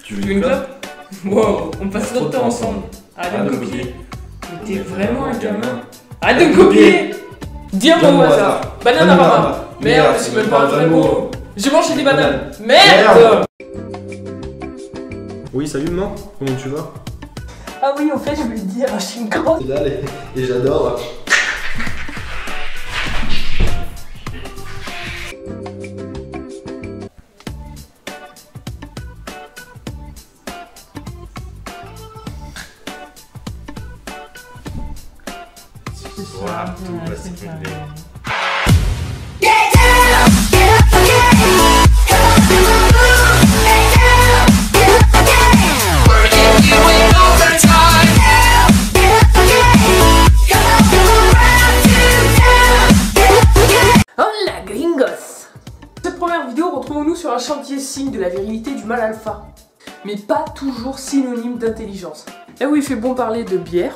Tu veux une clope? Wow, on passe notre temps ensemble. Arrête de me copier. Mais t'es vraiment un gamin. Arrête de me copier. Dis un mot au hasard. Bananarama. Merde, c'est même pas un vrai mot. J'ai mangé des bananes. Merde. Oui, salut maman, comment tu vas? Ah oui, en fait, je voulais te dire, je suis une grosse. C'est là et j'adore. Voilà, tout va s'écouler. Hola gringos! Cette première vidéo, retrouvons-nous sur un chantier signe de la virilité du mâle alpha. Mais pas toujours synonyme d'intelligence. Là où il fait bon parler de bière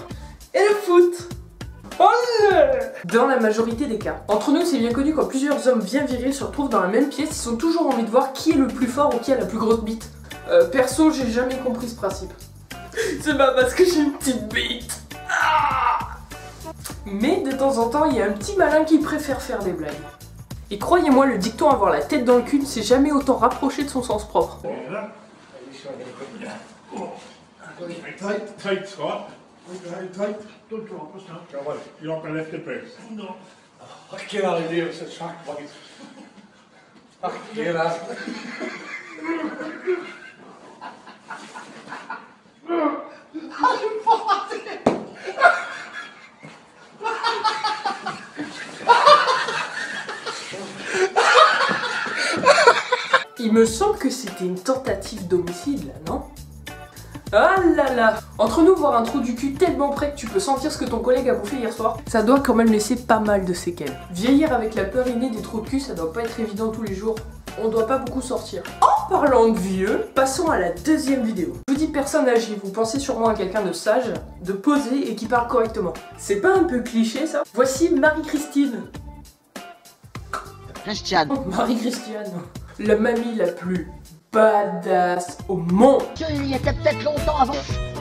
et de foot. Dans la majorité des cas. Entre nous, c'est bien connu quand plusieurs hommes bien virils se retrouvent dans la même pièce, ils sont toujours envie de voir qui est le plus fort ou qui a la plus grosse bite. Perso, j'ai jamais compris ce principe. C'est pas parce que j'ai une petite bite. Mais de temps en temps, il y a un petit malin qui préfère faire des blagues. Et croyez-moi, le dicton avoir la tête dans le cul ne s'est jamais autant rapproché de son sens propre. Tight, Scott. Tight. Don't drop us now. You're not going to lift the brakes. No. Get out of here, it's a shark bite. Get out. Il me semble que c'était une tentative d'homicide là, non? Ah là là! Entre nous, voir un trou du cul tellement près que tu peux sentir ce que ton collègue a bouffé hier soir, ça doit quand même laisser pas mal de séquelles. Vieillir avec la peur innée des trous de cul, ça doit pas être évident tous les jours. On doit pas beaucoup sortir. En parlant de vieux, passons à la deuxième vidéo. Je vous dis personne âgée, vous pensez sûrement à quelqu'un de sage, de posé et qui parle correctement. C'est pas un peu cliché ça? Voici Marie-Christine. Christiane. Marie-Christiane, la mamie la plus badass au monde. Il y était peut-être longtemps avant.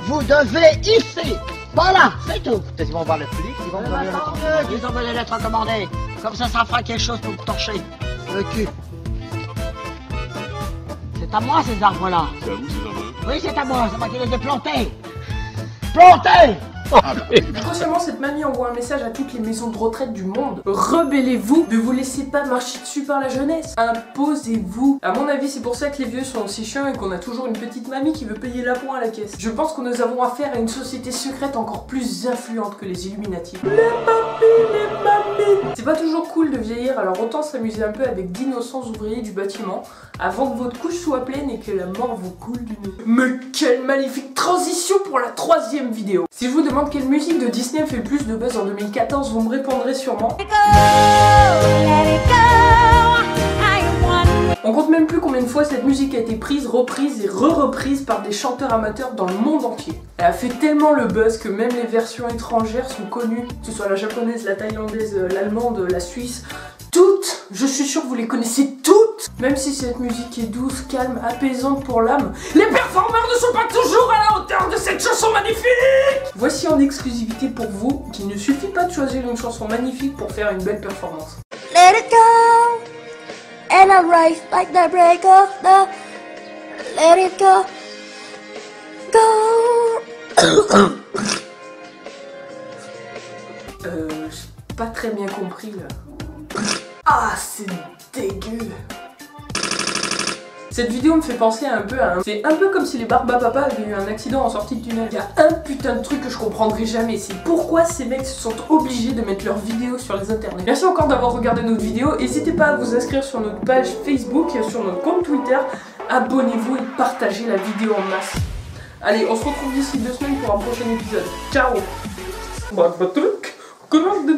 Vous devez ici. Voilà, c'est tout. Peut-être qu'ils vont voir le flic, ils vont vous envoyer les lettres recommandées. Comme ça fera quelque chose pour vous torcher le cul. C'est à moi ces arbres-là. C'est à vous, ces arbres? Oui, c'est à moi, c'est moi qui les ai plantés. Plantés. Inconsciemment, cette mamie envoie un message à toutes les maisons de retraite du monde. Rebellez-vous, ne vous laissez pas marcher dessus par la jeunesse. Imposez-vous. À mon avis, c'est pour ça que les vieux sont aussi chiants et qu'on a toujours une petite mamie qui veut payer l'appoint à la caisse. Je pense que nous avons affaire à une société secrète encore plus influente que les Illuminati. Les mamies. C'est pas toujours cool de vieillir, alors autant s'amuser un peu avec d'innocents ouvriers du bâtiment avant que votre couche soit pleine et que la mort vous coule du nez. Mais quelle magnifique transition pour la troisième vidéo. Si je vous demande quelle musique de Disney fait le plus de buzz en 2014, vous me répondrez sûrement. On compte même plus combien de fois cette musique a été prise, reprise et re-reprise par des chanteurs amateurs dans le monde entier. Elle a fait tellement le buzz que même les versions étrangères sont connues, que ce soit la japonaise, la thaïlandaise, l'allemande, la suisse, toutes, je suis sûre que vous les connaissez toutes. Même si cette musique est douce, calme, apaisante pour l'âme, les performeurs ne sont pas toujours à la hauteur de cette chanson magnifique. Voici en exclusivité pour vous qu'il ne suffit pas de choisir une chanson magnifique pour faire une belle performance. Let it go, and I rise like the break of the. Let it go, go. J'ai pas très bien compris là. Ah, c'est dégueu. Cette vidéo me fait penser un peu à un... C'est un peu comme si les Barbapapa avaient eu un accident en sortie de tunnel. Il y a un putain de truc que je comprendrai jamais, c'est pourquoi ces mecs se sont obligés de mettre leurs vidéos sur les internets. Merci encore d'avoir regardé notre vidéo, n'hésitez pas à vous inscrire sur notre page Facebook, sur notre compte Twitter, abonnez-vous et partagez la vidéo en masse. Allez, on se retrouve d'ici 2 semaines pour un prochain épisode. Ciao. Bah, truc, comment de...